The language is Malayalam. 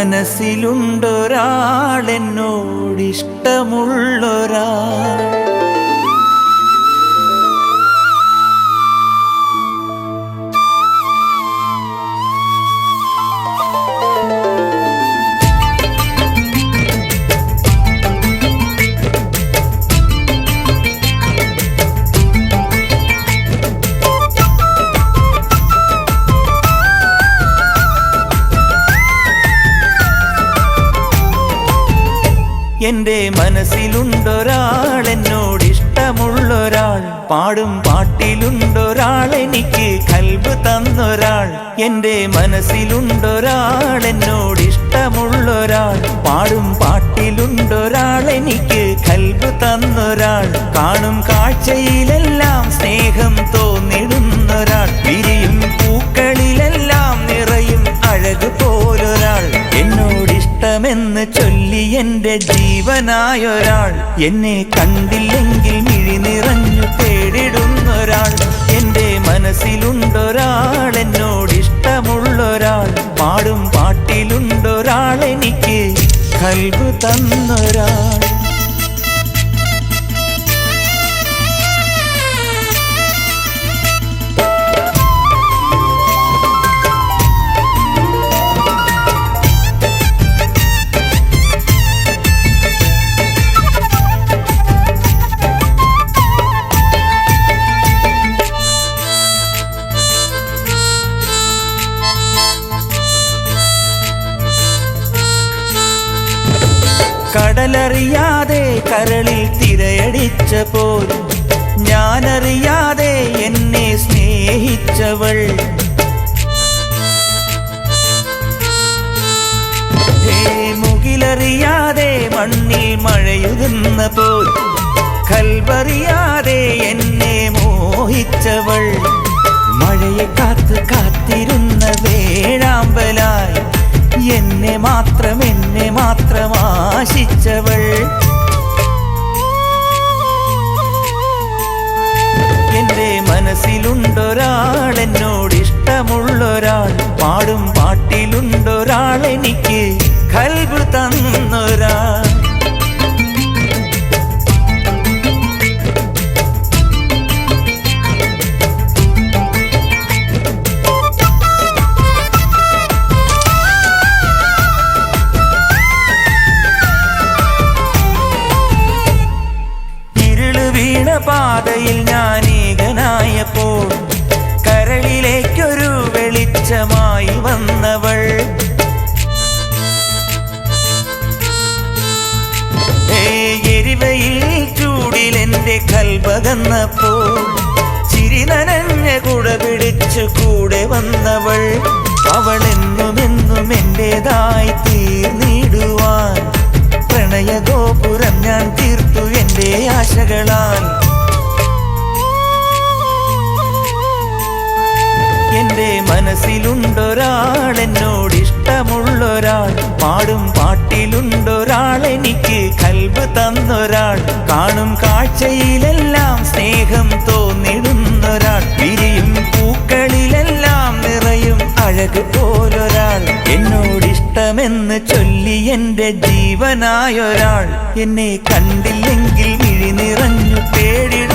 മനസ്സിലുണ്ടൊരാൾ എന്നോടിഷ്ടമുള്ളൊരാൾ. എന്റെ മനസ്സിലുണ്ടൊരാൾ എന്നോടിഷ്ടമുള്ളൊരാൾ. പാടും പാട്ടിലുണ്ടൊരാൾ എനിക്ക് ഖൽബ് തന്നൊരാൾ. എന്റെ മനസ്സിലുണ്ടൊരാൾ എന്നോടിഷ്ടമുള്ളൊരാൾ. പാടും പാട്ടിലുണ്ടൊരാൾ എനിക്ക് ഖൽബ് തന്നൊരാൾ. കാണും കാഴ്ചയിലെല്ലാം സ്നേഹം തോന്നിടുന്നൊരാൾ. വിരിയും പൂക്കളിലെല്ലാം നിറയും അഴക് പോലൊരാൾ. എന്നോടിഷ്ടമെന്ന് ചൊല്ലി എന്റെ ജീവനായൊരാൾ. എന്നെ കണ്ടില്ലെങ്കിൽ മിഴി നിറഞ്ഞു തേടിടുന്നൊരാൾ. എന്റെ മനസ്സിലുണ്ടൊരാൾ എന്നോടിഷ്ടമുള്ളൊരാൾ. പാടും പാട്ടിലുണ്ടൊരാൾ എനിക്ക് ഖൽബ് തന്നൊരാൾ. കടലറിയാതെ കരളിൽ തിരയടിച്ചപ്പോൾ ഞാനറിയാതെ എന്നെ സ്നേഹിച്ചവൾ. മുകിലറിയാതെ മണ്ണിൽ മഴയുന്നപ്പോൾ ഖൽബറിയാതെ എന്നെ മോഹിച്ചവൾ. മഴയെ കാത്ത് കാത്തിരുന്ന വേഴാമ്പലായി എന്നെ മാത്രം ആശിച്ചവൾ. എന്റെ മനസ്സിലുണ്ടൊരാൾ എന്നോടിഷ്ടമുള്ളൊരാൾ. പാടും പാട്ടിലുണ്ടൊരാൾ എനിക്ക് ഖൽബ് തന്നൊരാൾ. പാതയിൽ ഞാൻ ഏകനായപ്പോൾ കരളിലേക്കൊരു വെളിച്ചമായി വന്നവൾ. എരിവയിൽ ചൂടിൽ എന്റെ ഖൽബകന്നപ്പോൾ ചിരി നനഞ്ഞ കുട പിടിച്ചു കൂടെ വന്നവൾ. അവളെന്നുമെന്നും എന്റേതായി തീർന്നിടുവാൻ പ്രണയഗോപുരം ഞാൻ തീർത്തു എന്റെ ആശകളാൽ. എന്റെ മനസ്സിലുണ്ടൊരാൾ എന്നോടിഷ്ടമുള്ളൊരാൾ. പാടും പാട്ടിലുണ്ടൊരാൾ എനിക്ക് ഖൽബ് തന്നൊരാൾ. കാണും കാഴ്ചയിലെല്ലാം സ്നേഹം തോന്നിടുന്നൊരാൾ. വിരിയും പൂക്കളിലെല്ലാം നിറയും അഴക് പോലൊരാൾ. എന്നോടിഷ്ടമെന്ന് ചൊല്ലി എന്റെ ജീവനായൊരാൾ. എന്നെ കണ്ടില്ലെങ്കിൽ മിഴി നിറഞ്ഞു തേടിടും